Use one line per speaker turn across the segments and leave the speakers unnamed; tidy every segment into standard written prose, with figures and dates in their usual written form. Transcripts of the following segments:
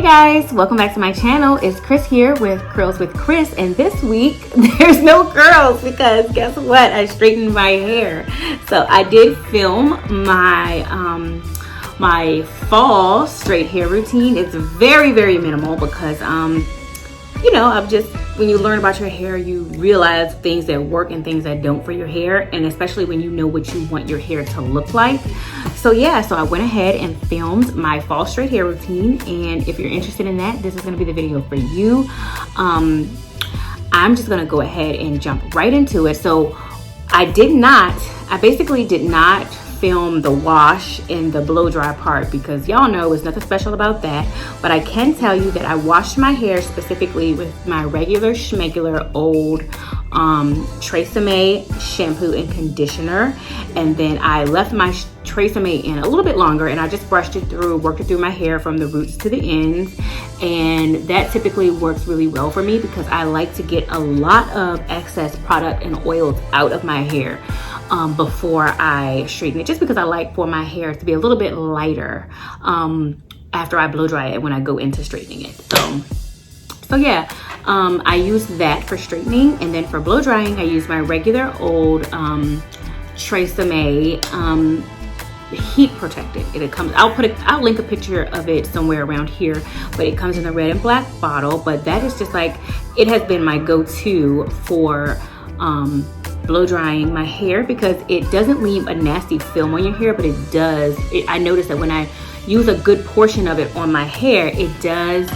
guys, welcome back to my channel. It's Chris here with Curls with Chris, and this week there's no curls because guess what? I straightened my hair. So I did film my my fall straight hair routine. It's very minimal because when you learn about your hair, you realize things that work and things that don't for your hair, and especially when you know what you want your hair to look like. So I went ahead and filmed my fall straight hair routine, and if you're interested in that, this is going to be the video for you. I'm just going to go ahead and jump right into it. So I basically did not film the wash and the blow dry part because y'all know there's nothing special about that, but I can tell you that I washed my hair specifically with my regular schmegular old Tresemme shampoo and conditioner, and then I left my Tresemme in a little bit longer, and I just brushed it through, worked it through my hair from the roots to the ends, and that typically works really well for me because I like to get a lot of excess product and oils out of my hair before I straighten it, just because I like for my hair to be a little bit lighter after I blow dry it when I go into straightening it. So yeah, I use that for straightening, and then for blow drying I use my regular old Tresemme heat protectant. It comes, I'll link a picture of it somewhere around here, but it comes in a red and black bottle. But that is just like, it has been my go-to for blow drying my hair because it doesn't leave a nasty film on your hair, but it does. I noticed that when I use a good portion of it on my hair, it does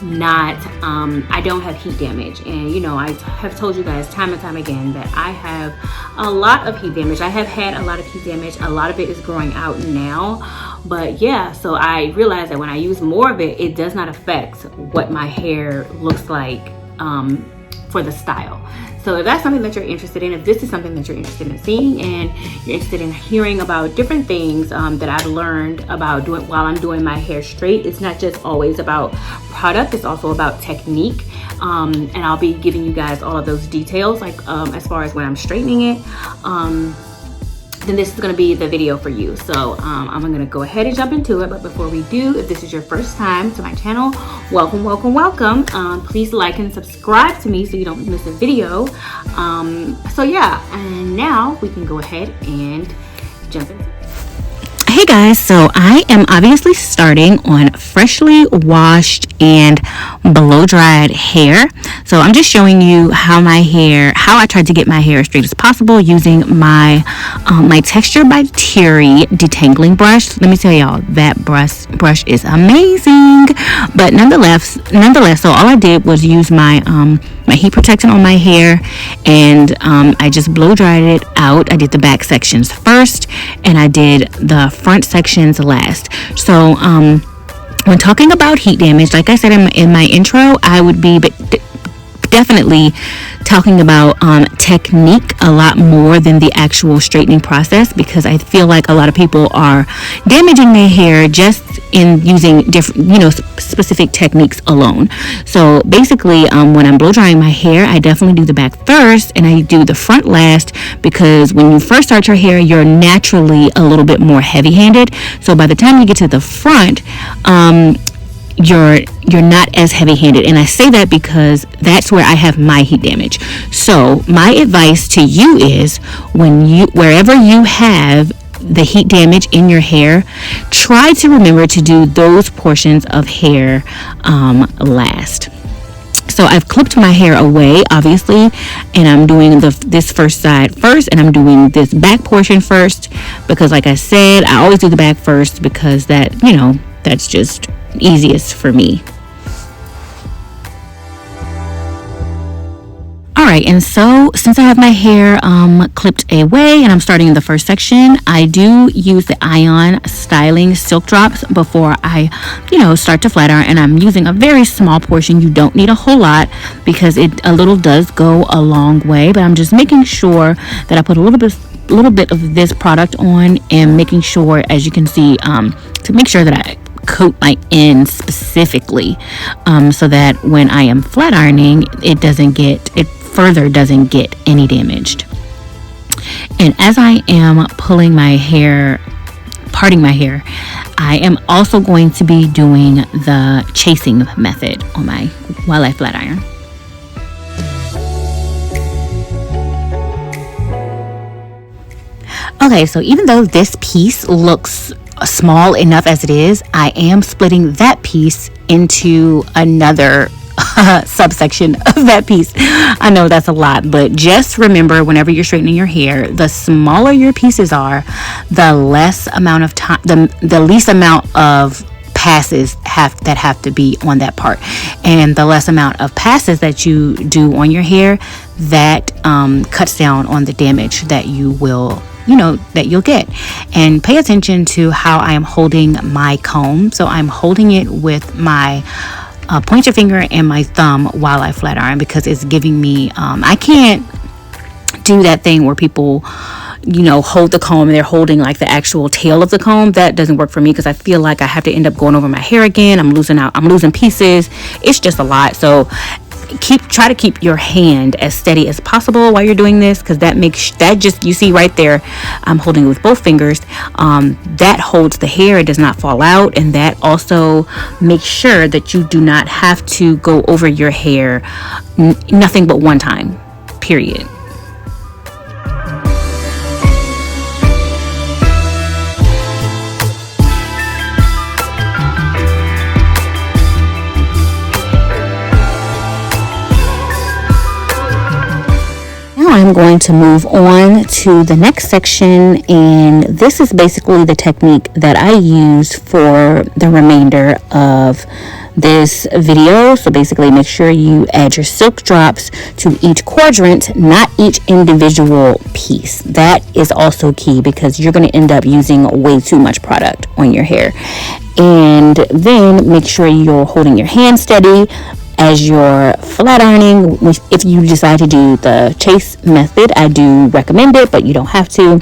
not, I don't have heat damage. And I have told you guys time and time again that I have a lot of heat damage. I have had a lot of heat damage. A lot of it is growing out now. But yeah, so I realized that when I use more of it, it does not affect what my hair looks like for the style. So if that's something that you're interested in, if this is something that you're interested in seeing, and you're interested in hearing about different things that I've learned about doing while I'm doing my hair straight, it's not just always about product, it's also about technique. And I'll be giving you guys all of those details, like as far as when I'm straightening it. Then this is going to be the video for you. So I'm going to go ahead and jump into it. But before we do, if this is your first time to my channel, welcome. Please like and subscribe to me so you don't miss a video. So yeah, and now we can go ahead and jump into it.
Hey guys, so I am obviously starting on freshly washed and blow dried hair. So I'm just showing you how I tried to get my hair as straight as possible using my my Texture by Terry detangling brush. Let me tell y'all, that brush is amazing. But nonetheless, so all I did was use my my heat protectant on my hair, and I just blow dried it out. I did the back sections first, and I did the front sections last. So when talking about heat damage, like I said in my intro, I would be definitely talking about technique a lot more than the actual straightening process, because I feel like a lot of people are damaging their hair just in using different, specific techniques alone. So basically, when I'm blow drying my hair, I definitely do the back first and I do the front last, because when you first start your hair, you're naturally a little bit more heavy-handed. So by the time you get to the front, you're not as heavy-handed, and I say that because that's where I have my heat damage. So my advice to you is, wherever you have the heat damage in your hair, try to remember to do those portions of hair last. So I've clipped my hair away, obviously, and I'm doing this first side first, and I'm doing this back portion first, because like I said, I always do the back first because that's just easiest for me. Alright, and so since I have my hair clipped away and I'm starting in the first section, I do use the Ion Styling Silk Drops before I, start to flat iron, and I'm using a very small portion. You don't need a whole lot because a little does go a long way, but I'm just making sure that I put a little bit of this product on, and making sure, as you can see, to make sure that I coat my ends specifically, so that when I am flat ironing, it further doesn't get any damaged. And as I am parting my hair, I am also going to be doing the chasing method on my Wildlife flat iron. Okay, so even though this piece looks small enough as it is, I am splitting that piece into another subsection of that piece. I know that's a lot, but just remember, whenever you're straightening your hair, the smaller your pieces are, the less amount of time, the least amount of passes that have to be on that part, and the less amount of passes that you do on your hair, that cuts down on the damage that you'll get. And pay attention to how I am holding my comb. So I'm holding it with my pointer finger and my thumb while I flat iron, because it's giving me I can't do that thing where people hold the comb and they're holding like the actual tail of the comb. That doesn't work for me, because I feel like I have to end up going over my hair again. I'm losing pieces. It's just a lot. So try to keep your hand as steady as possible while you're doing this, because you see right there, I'm holding it with both fingers. That holds the hair, it does not fall out, and that also makes sure that you do not have to go over your hair nothing but one time, period. I'm going to move on to the next section, and this is basically the technique that I use for the remainder of this video. So basically, make sure you add your silk drops to each quadrant, not each individual piece. That is also key, because you're going to end up using way too much product on your hair. And then make sure you're holding your hand steady as you're flat ironing. If you decide to do the chase method, I do recommend it, but you don't have to.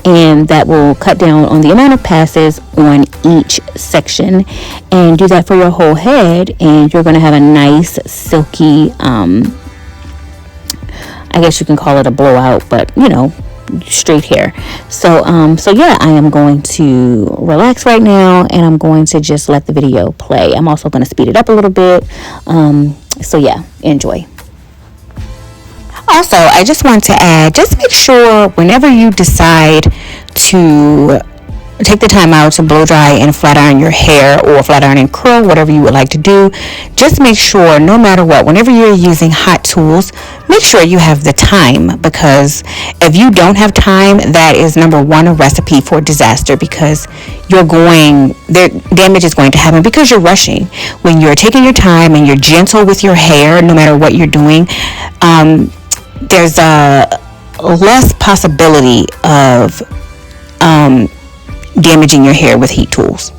And that will cut down on the amount of passes on each section. And do that for your whole head, and you're going to have a nice silky, I guess you can call it a blowout, but straight hair. So yeah, I am going to relax right now, and I'm going to just let the video play. I'm also going to speed it up a little bit. So yeah, enjoy. Also, I just want to add, just make sure whenever you decide to take the time out to blow dry and flat iron your hair, or flat iron and curl, whatever you would like to do, just make sure, no matter what, whenever you're using hot tools, make sure you have the time, because if you don't have time, that is number one, a recipe for disaster, because damage is going to happen because you're rushing. When you're taking your time and you're gentle with your hair, no matter what you're doing, there's a less possibility of damaging your hair with heat tools.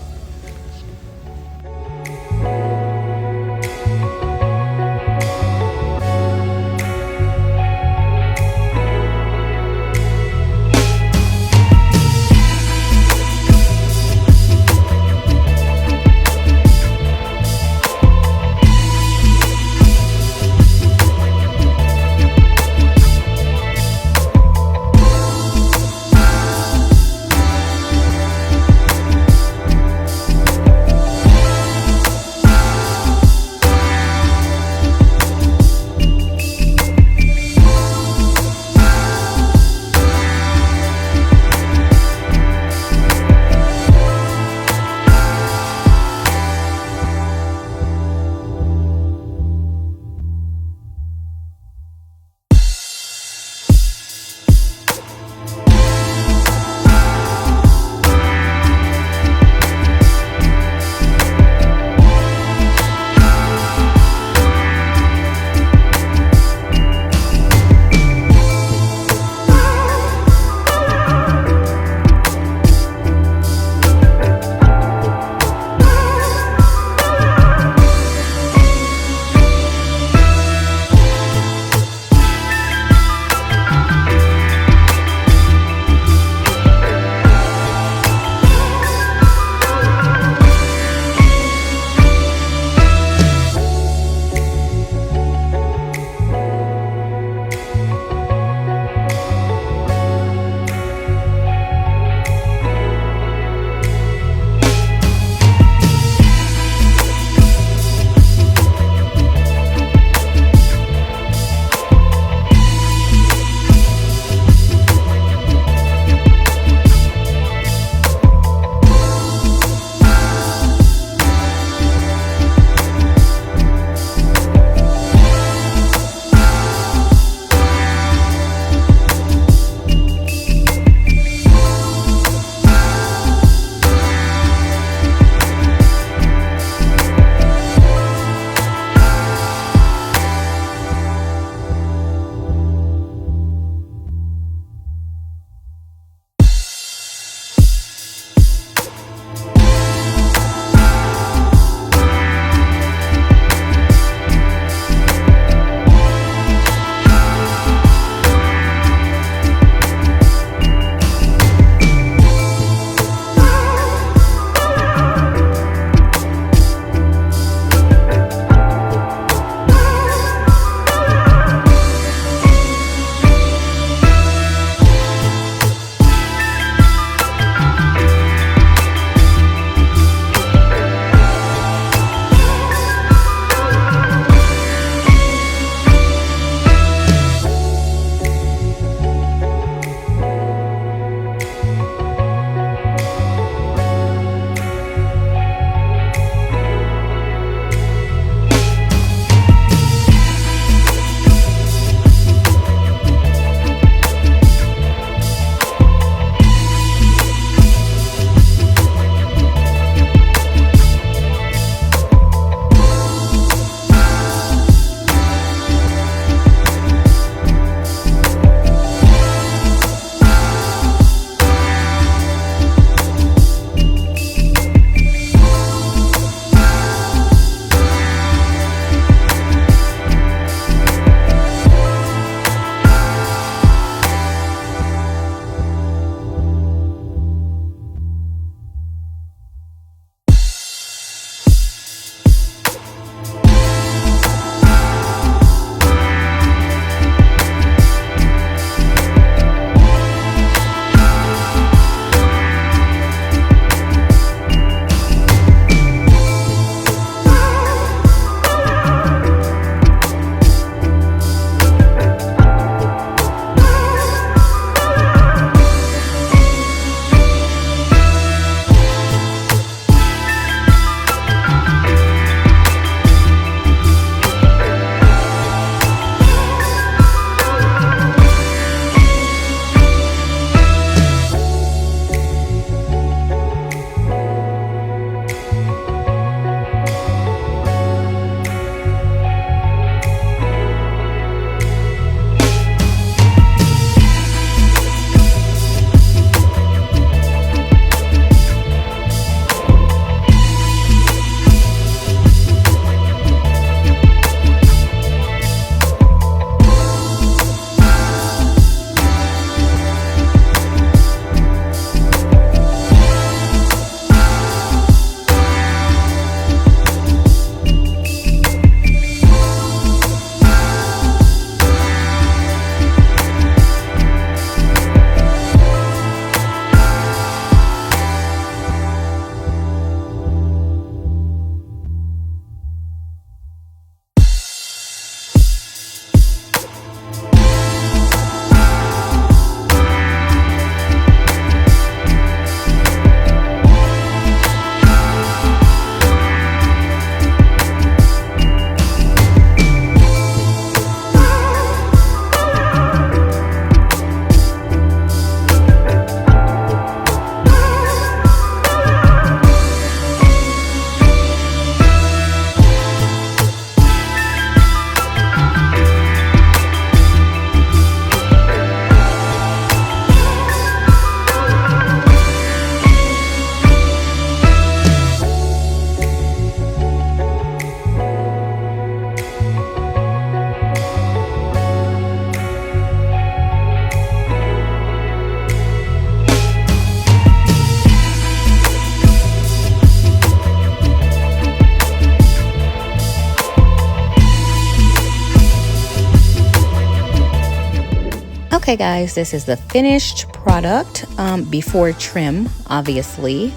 Okay guys, this is the finished product before trim, obviously.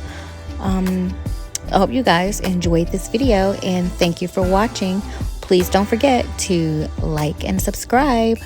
I hope you guys enjoyed this video and thank you for watching. Please don't forget to like and subscribe.